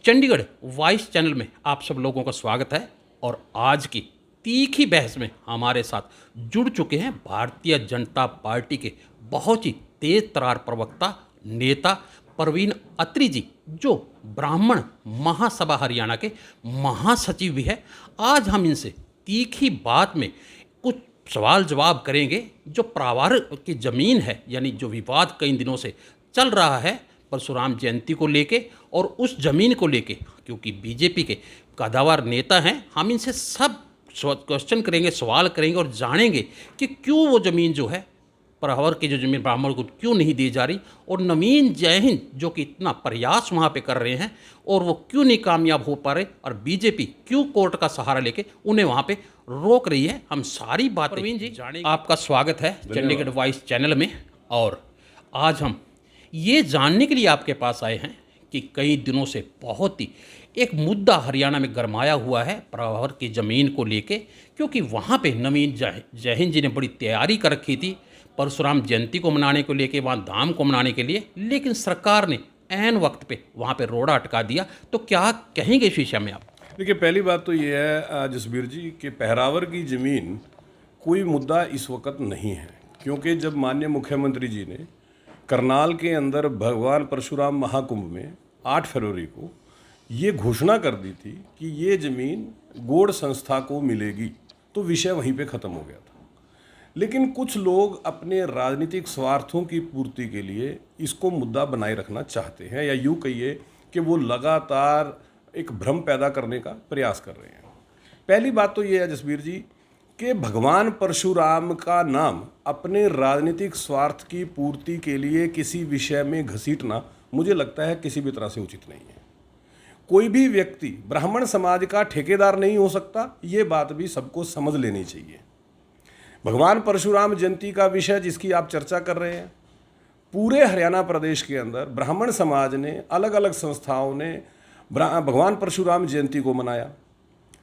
Chandigarh voice channel में आप सब लोगों का स्वागत है। और आज की तीखी बहस में हमारे साथ जुड़ चुके हैं भारतीय जनता पार्टी के बहुत ही तेज तरार प्रवक्ता नेता परवीन अत्री जी, जो ब्राह्मण महासभा हरियाणा के महासचिव भी है। आज हम इनसे तीखी बात में कुछ सवाल जवाब करेंगे। जो प्रावार की ज़मीन है, यानी जो विवाद कई दिनों से चल रहा है परशुराम जयंती को लेके और उस ज़मीन को लेके, क्योंकि बीजेपी के कदावर नेता हैं, हम इनसे सब क्वेश्चन करेंगे, सवाल करेंगे और जानेंगे कि क्यों वो ज़मीन जो है प्रहावर की जो ज़मीन ब्राह्मण को क्यों नहीं दी जा रही, और नवीन जयहिंद जो कि इतना प्रयास वहाँ पे कर रहे हैं और वो क्यों नहीं कामयाब हो पा रहे, और बीजेपी क्यों कोर्ट का सहारा लेके उन्हें वहाँ पे रोक रही है। हम सारी बातें परवीन जी जानेंगे। आपका स्वागत है चंडीगढ़ वॉइस चैनल में। और आज हम ये जानने के लिए आपके पास आए हैं कि कई दिनों से बहुत ही एक मुद्दा हरियाणा में गरमाया हुआ है प्रहावर की ज़मीन को लेके, क्योंकि वहाँ पे नवीन जयहिंद जी ने बड़ी तैयारी कर रखी थी परशुराम जयंती को मनाने को लेके, वहाँ धाम को मनाने के लिए, लेकिन सरकार ने ऐन वक्त पे वहाँ पे रोड़ा अटका दिया। तो क्या कहेंगे इस विषय में आप? देखिए, पहली बात तो ये है जसबीर जी कि पहरावर की ज़मीन कोई मुद्दा इस वक्त नहीं है, क्योंकि जब माननीय मुख्यमंत्री जी ने करनाल के अंदर भगवान परशुराम महाकुंभ में 8 फरवरी को ये घोषणा कर दी थी कि ये ज़मीन गौड़ संस्था को मिलेगी, तो विषय वहीं पे ख़त्म हो गया था। लेकिन कुछ लोग अपने राजनीतिक स्वार्थों की पूर्ति के लिए इसको मुद्दा बनाए रखना चाहते हैं, या यूँ कहिए कि वो लगातार एक भ्रम पैदा करने का प्रयास कर रहे हैं। पहली बात तो ये है जसबीर जी कि भगवान परशुराम का नाम अपने राजनीतिक स्वार्थ की पूर्ति के लिए किसी विषय में घसीटना मुझे लगता है किसी भी तरह से उचित नहीं है। कोई भी व्यक्ति ब्राह्मण समाज का ठेकेदार नहीं हो सकता, ये बात भी सबको समझ लेनी चाहिए। भगवान परशुराम जयंती का विषय जिसकी आप चर्चा कर रहे हैं, पूरे हरियाणा प्रदेश के अंदर ब्राह्मण समाज ने, अलग अलग संस्थाओं ने भगवान परशुराम जयंती को मनाया।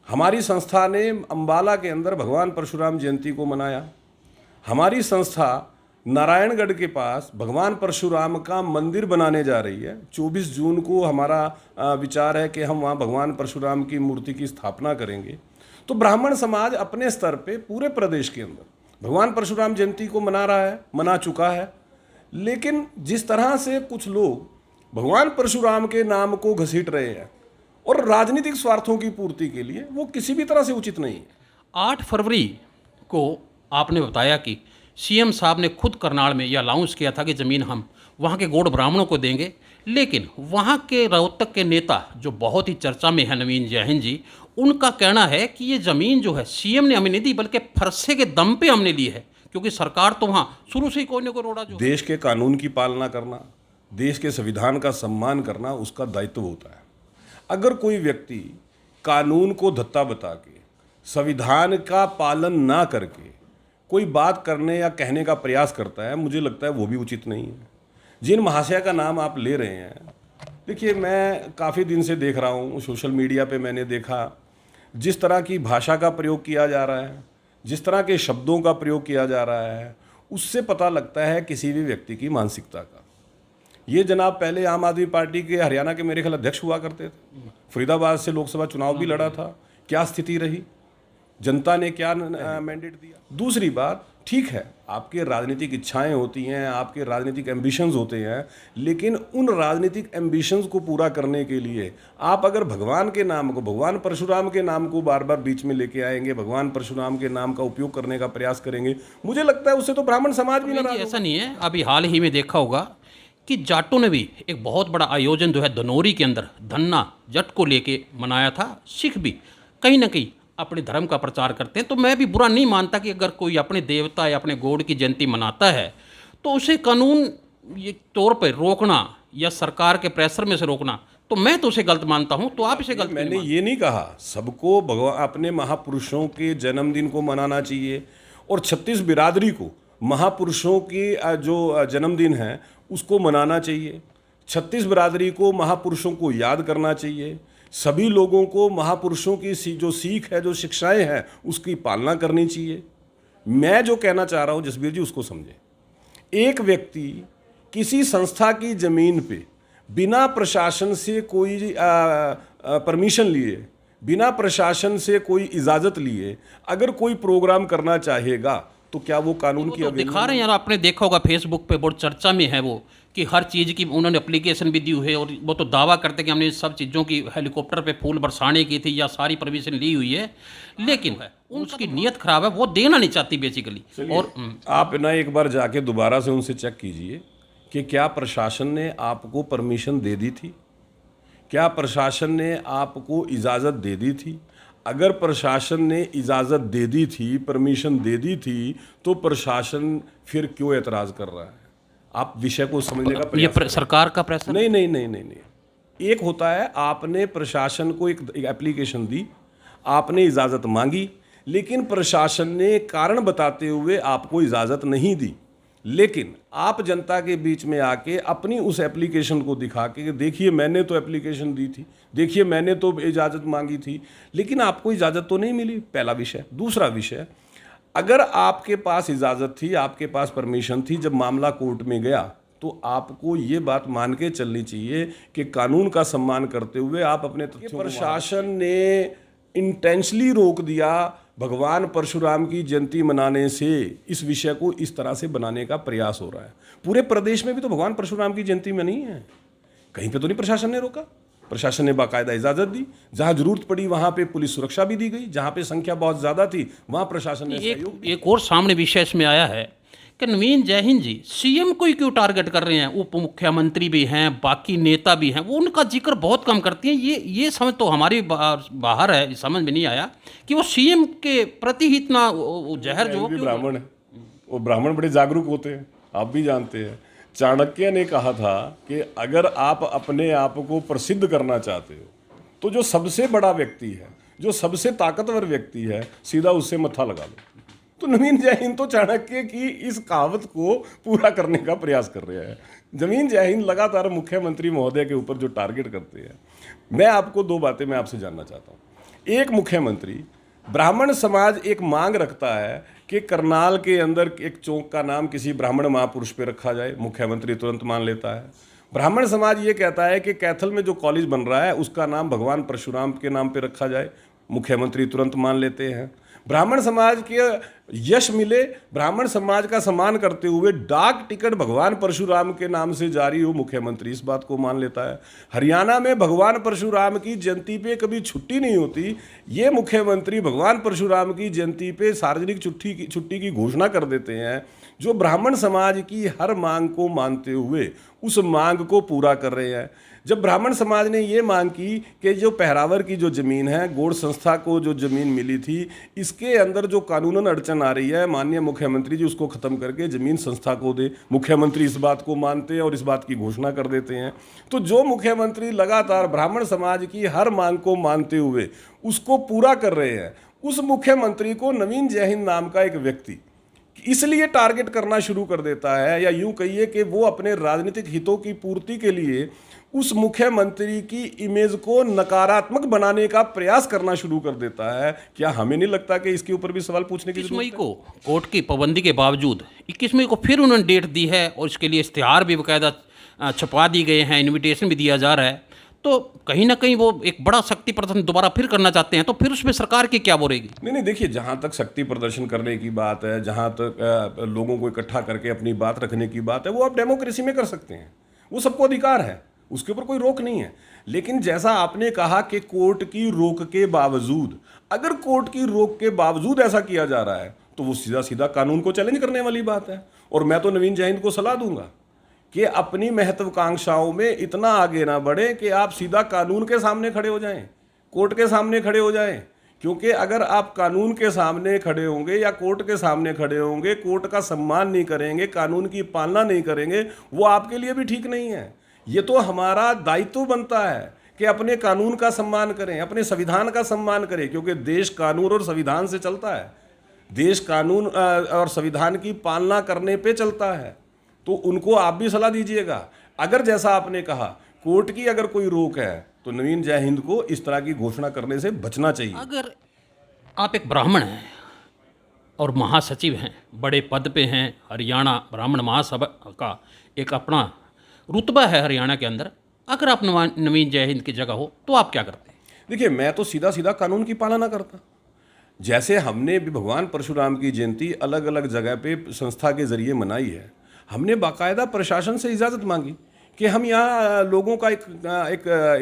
हमारी संस्था ने अंबाला के अंदर भगवान परशुराम जयंती को मनाया। हमारी संस्था नारायणगढ़ के पास भगवान परशुराम का मंदिर बनाने जा रही है। 24 जून को हमारा विचार है कि हम वहाँ भगवान परशुराम की मूर्ति की स्थापना करेंगे। तो ब्राह्मण समाज अपने स्तर पे पूरे प्रदेश के अंदर भगवान परशुराम जयंती को मना रहा है, मना चुका है। लेकिन जिस तरह से कुछ लोग भगवान परशुराम के नाम को घसीट रहे हैं और राजनीतिक स्वार्थों की पूर्ति के लिए, वो किसी भी तरह से उचित नहीं है। 8 फरवरी को आपने बताया कि सीएम साहब ने खुद करनाल में यह अनाउंस किया था कि ज़मीन हम वहाँ के गौड़ ब्राह्मणों को देंगे, लेकिन वहाँ के रोहतक के नेता जो बहुत ही चर्चा में है नवीन जयहिंद जी, उनका कहना है कि ये ज़मीन जो है सीएम ने हमें नहीं दी, बल्कि फरसे के दम पे हमने ली है, क्योंकि सरकार तो वहाँ शुरू से ही कोई ना कोई रोड़ा जो देश के कानून की पालना करना, देश के संविधान का सम्मान करना उसका दायित्व होता है। अगर कोई व्यक्ति कानून को धत्ता बता के, संविधान का पालन ना करके कोई बात करने या कहने का प्रयास करता है, मुझे लगता है वो भी उचित नहीं है। जिन महाशय का नाम आप ले रहे हैं, देखिए, मैं काफ़ी दिन से देख रहा हूँ, सोशल मीडिया पे मैंने देखा जिस तरह की भाषा का प्रयोग किया जा रहा है, जिस तरह के शब्दों का प्रयोग किया जा रहा है, उससे पता लगता है किसी भी व्यक्ति की मानसिकता का। ये जनाब पहले आम आदमी पार्टी के हरियाणा के मेरे ख्याल अध्यक्ष हुआ करते थे, फरीदाबाद से लोकसभा चुनाव भी लड़ा था। क्या स्थिति रही, जनता ने क्या मैंडेट दिया? दूसरी बात, ठीक है, आपके राजनीतिक इच्छाएं होती हैं, आपके राजनीतिक एम्बिशंस होते हैं, लेकिन उन राजनीतिक एम्बिशंस को पूरा करने के लिए आप अगर भगवान के नाम को, भगवान परशुराम के नाम को बार बार बीच में लेके आएंगे, भगवान परशुराम के नाम का उपयोग करने का प्रयास करेंगे, मुझे लगता है उससे तो ब्राह्मण समाज भी नाराज। ऐसा नहीं है। अभी हाल ही में देखा होगा कि जाटों ने भी एक बहुत बड़ा आयोजन जो है धनौरी के अंदर धन्ना जट को लेके मनाया था। सिख भी कहीं ना कहीं अपने धर्म का प्रचार करते हैं, तो मैं भी बुरा नहीं मानता कि अगर कोई अपने देवता या अपने गॉड की जयंती मनाता है तो उसे कानून ये तौर पर रोकना या सरकार के प्रेशर में से रोकना, तो मैं तो उसे गलत मानता हूँ। तो आप इसे गलत मैंने ये नहीं कहा, सबको भगवान अपने महापुरुषों के जन्मदिन को मनाना चाहिए, और 36 बिरादरी को महापुरुषों की जो जन्मदिन है उसको मनाना चाहिए। 36 बिरादरी को महापुरुषों को याद करना चाहिए। सभी लोगों को महापुरुषों की जो सीख है, जो शिक्षाएं हैं, उसकी पालना करनी चाहिए। मैं जो कहना चाह रहा हूं जसबीर जी, उसको समझें। एक व्यक्ति किसी संस्था की जमीन पे बिना प्रशासन से कोई परमिशन लिए, बिना प्रशासन से कोई इजाज़त लिए अगर कोई प्रोग्राम करना चाहेगा तो क्या वो कानून की तो दिखा रहे हैं यार, आपने देखा होगा फेसबुक पे बहुत चर्चा में है वो, कि हर चीज़ की उन्होंने एप्लीकेशन भी दी हुई है, और वो तो दावा करते हैं कि हमने सब चीज़ों की हेलीकॉप्टर पे फूल बरसाने की थी या सारी परमिशन ली हुई है, लेकिन उसकी नीयत खराब है, वो देना नहीं चाहती बेसिकली। और आप ना एक बार जाके दोबारा से उनसे चेक कीजिए कि क्या प्रशासन ने आपको परमिशन दे दी थी, क्या प्रशासन ने आपको इजाज़त दे दी थी। अगर प्रशासन ने इजाज़त दे दी थी, परमिशन दे दी थी, तो प्रशासन फिर क्यों एतराज़ कर रहा है? आप विषय को समझने का ये प्रयास सरकार का प्रेशर नहीं नहीं नहीं नहीं नहीं। एक होता है आपने प्रशासन को एक एप्लीकेशन दी, आपने इजाज़त मांगी, लेकिन प्रशासन ने कारण बताते हुए आपको इजाज़त नहीं दी, लेकिन आप जनता के बीच में आके अपनी उस एप्लीकेशन को दिखा के देखिए मैंने तो एप्लीकेशन दी थी, देखिए मैंने तो इजाज़त मांगी थी, लेकिन आपको इजाज़त तो नहीं मिली, पहला विषय। दूसरा विषय, अगर आपके पास इजाज़त थी, आपके पास परमिशन थी, जब मामला कोर्ट में गया तो आपको ये बात मान के चलनी चाहिए कि कानून का सम्मान करते हुए आप अपने तथ्यों को प्रशासन ने इंटेंशली रोक दिया भगवान परशुराम की जयंती मनाने से, इस विषय को इस तरह से बनाने का प्रयास हो रहा है। पूरे प्रदेश में भी तो भगवान परशुराम की जयंती में नहीं है, कहीं पे तो नहीं प्रशासन ने रोका। प्रशासन ने बाकायदा इजाज़त दी, जहां जरूरत पड़ी वहां पे पुलिस सुरक्षा भी दी गई, जहां पे संख्या बहुत ज़्यादा थी वहां प्रशासन ने सहयोग दिया। एक और सामने विषय इसमें आया है कि नवीन जयहिंद जी सीएम को ही क्यों टारगेट कर रहे हैं, उप मुख्यमंत्री भी हैं, बाकी नेता भी हैं, वो उनका जिक्र बहुत कम करती हैं। ये समझ तो हमारी बाहर है, समझ में नहीं आया कि वो सीएम के प्रति ही इतना जहर जो ब्राह्मण है, वो ब्राह्मण बड़े जागरूक होते हैं, आप भी जानते हैं। चाणक्य ने कहा था कि अगर आप अपने आप को प्रसिद्ध करना चाहते हो तो जो सबसे बड़ा व्यक्ति है, जो सबसे ताकतवर व्यक्ति है, सीधा उससे मत्था लगा लो। तो नवीन जयहिंद तो चाणक्य की इस कहावत को पूरा करने का प्रयास कर रहे हैं। नवीन जयहिंद लगातार मुख्यमंत्री महोदय के ऊपर जो टारगेट करते हैं, मैं आपको दो बातें मैं आपसे जानना चाहता हूँ। एक, मुख्यमंत्री, ब्राह्मण समाज एक मांग रखता है कि करनाल के अंदर एक चौक का नाम किसी ब्राह्मण महापुरुष पे रखा जाए, मुख्यमंत्री तुरंत मान लेता है। ब्राह्मण समाज ये कहता है कि कैथल में जो कॉलेज बन रहा है उसका नाम भगवान परशुराम के नाम पे रखा जाए, मुख्यमंत्री तुरंत मान लेते हैं। ब्राह्मण समाज के यश मिले, ब्राह्मण समाज का सम्मान करते हुए डाक टिकट भगवान परशुराम के नाम से जारी हो, मुख्यमंत्री इस बात को मान लेता है। हरियाणा में भगवान परशुराम की जयंती पे कभी छुट्टी नहीं होती, ये मुख्यमंत्री भगवान परशुराम की जयंती पे सार्वजनिक छुट्टी की घोषणा कर देते हैं, जो ब्राह्मण समाज की हर मांग को मानते हुए उस मांग को पूरा कर रहे हैं। जब ब्राह्मण समाज ने ये मांग की कि जो पहरावर की जो ज़मीन है, गौड़ संस्था को जो ज़मीन मिली थी, इसके अंदर जो कानूनन अड़चन आ रही है, माननीय मुख्यमंत्री जी उसको ख़त्म करके ज़मीन संस्था को दे, मुख्यमंत्री इस बात को मानते हैं और इस बात की घोषणा कर देते हैं। तो जो मुख्यमंत्री लगातार ब्राह्मण समाज की हर मांग को मानते हुए उसको पूरा कर रहे हैं, उस मुख्यमंत्री को नवीन जयहिंद नाम का एक व्यक्ति इसलिए टारगेट करना शुरू कर देता है, या यूं कहिए कि वो अपने राजनीतिक हितों की पूर्ति के लिए उस मुख्यमंत्री की इमेज को नकारात्मक बनाने का प्रयास करना शुरू कर देता है। क्या हमें नहीं लगता कि इसके ऊपर भी सवाल पूछने की जरूरत है? 21 मई को कोर्ट की पाबंदी के बावजूद 21 मई को फिर उन्होंने डेट दी है, और इसके लिए इश्तिहार भी बाकायदा छपा दिए गए हैं, इन्विटेशन भी दिया जा रहा है। तो कहीं ना कहीं वो एक बड़ा शक्ति प्रदर्शन दोबारा फिर करना चाहते हैं, तो फिर उसमें सरकार की क्या बोलेगी? नहीं, देखिए, जहाँ तक शक्ति प्रदर्शन करने की बात है, जहाँ तक लोगों को इकट्ठा करके अपनी बात रखने की बात है, वो आप डेमोक्रेसी में कर सकते हैं, वो सबको अधिकार है, उसके ऊपर कोई रोक नहीं है। लेकिन जैसा आपने कहा कि कोर्ट की रोक के बावजूद, अगर कोर्ट की रोक के बावजूद ऐसा किया जा रहा है तो वो सीधा सीधा कानून को चैलेंज करने वाली बात है। और मैं तो नवीन जयहिंद को सलाह दूंगा कि अपनी महत्वाकांक्षाओं में इतना आगे ना बढ़े कि आप सीधा कानून के सामने खड़े हो जाएं, कोर्ट के सामने खड़े हो जाएं। क्योंकि अगर आप कानून के सामने खड़े होंगे या कोर्ट के सामने खड़े होंगे, कोर्ट का सम्मान नहीं करेंगे, कानून की पालना नहीं करेंगे, वो आपके लिए भी ठीक नहीं है। ये तो हमारा दायित्व बनता है कि अपने कानून का सम्मान करें, अपने संविधान का सम्मान करें, क्योंकि देश कानून और संविधान से चलता है। देश कानून और संविधान की पालना करने पे चलता है। तो उनको आप भी सलाह दीजिएगा। अगर जैसा आपने कहा कोर्ट की अगर कोई रोक है तो नवीन जयहिंद को इस तरह की घोषणा करने से बचना चाहिए। अगर आप एक ब्राह्मण हैं और महासचिव हैं, बड़े पद पे हैं, हरियाणा ब्राह्मण महासभा का एक अपना रुतबा है हरियाणा के अंदर, अगर आप नवीन जय हिंद की जगह हो तो आप क्या करते? देखिए, मैं तो सीधा सीधा कानून की पालना करता। जैसे हमने भी भगवान परशुराम की जयंती अलग अलग जगह पे संस्था के जरिए मनाई है, हमने बाकायदा प्रशासन से इजाज़त मांगी कि हम यहाँ लोगों का एक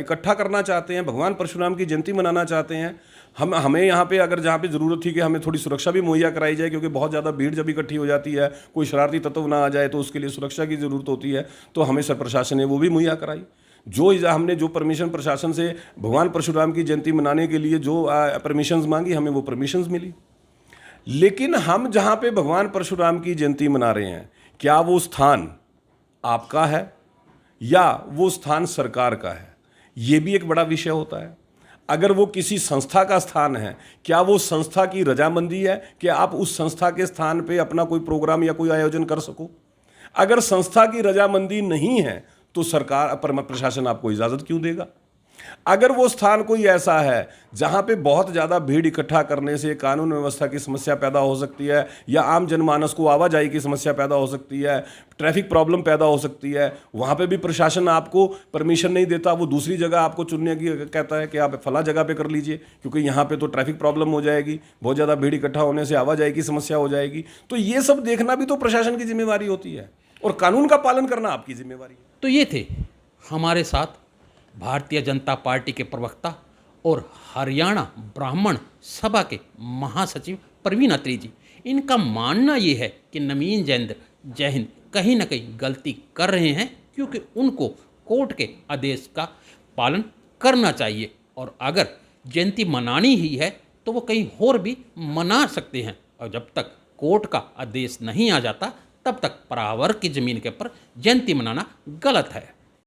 इकट्ठा करना चाहते हैं, भगवान परशुराम की जयंती मनाना चाहते हैं। हमें यहाँ पे अगर जहाँ पे ज़रूरत थी कि हमें थोड़ी सुरक्षा भी मुहैया कराई जाए, क्योंकि बहुत ज़्यादा भीड़ जब इकट्ठी हो जाती है, कोई शरारती तत्व ना आ जाए तो उसके लिए सुरक्षा की ज़रूरत होती है, तो हमें सर प्रशासन ने वो भी मुहैया कराई। हमने जो परमिशन प्रशासन से भगवान परशुराम की जयंती मनाने के लिए जो परमिशंस मांगी, हमें वो परमिशंस मिली। लेकिन हम जहाँ पे भगवान परशुराम की जयंती मना रहे हैं, क्या वो स्थान आपका है या वो स्थान सरकार का है? ये भी एक बड़ा विषय होता है। अगर वो किसी संस्था का स्थान है, क्या वो संस्था की रजामंदी है कि आप उस संस्था के स्थान पे अपना कोई प्रोग्राम या कोई आयोजन कर सको? अगर संस्था की रजामंदी नहीं है तो सरकार प्रशासन आपको इजाज़त क्यों देगा? अगर वो स्थान कोई ऐसा है जहाँ पे बहुत ज़्यादा भीड़ इकट्ठा करने से कानून व्यवस्था की समस्या पैदा हो सकती है, या आम जनमानस को आवाजाही की समस्या पैदा हो सकती है, ट्रैफिक प्रॉब्लम पैदा हो सकती है, वहाँ पे भी प्रशासन आपको परमिशन नहीं देता, वो दूसरी जगह आपको चुनने की कहता है कि आप फला जगह पे कर लीजिए, क्योंकि यहाँ पे तो ट्रैफिक प्रॉब्लम हो जाएगी, बहुत ज़्यादा भीड़ इकट्ठा होने से आवाजाही की समस्या हो जाएगी। तो ये सब देखना भी तो प्रशासन की जिम्मेवारी होती है, और कानून का पालन करना आपकी जिम्मेवारी है। तो ये थे हमारे साथ भारतीय जनता पार्टी के प्रवक्ता और हरियाणा ब्राह्मण सभा के महासचिव प्रवीण अत्री जी। इनका मानना ये है कि नवीन जय हिंद कहीं ना कहीं गलती कर रहे हैं, क्योंकि उनको कोर्ट के आदेश का पालन करना चाहिए, और अगर जयंती मनानी ही है तो वो कहीं और भी मना सकते हैं, और जब तक कोर्ट का आदेश नहीं आ जाता तब तक परावर की ज़मीन के ऊपर जयंती मनाना गलत है।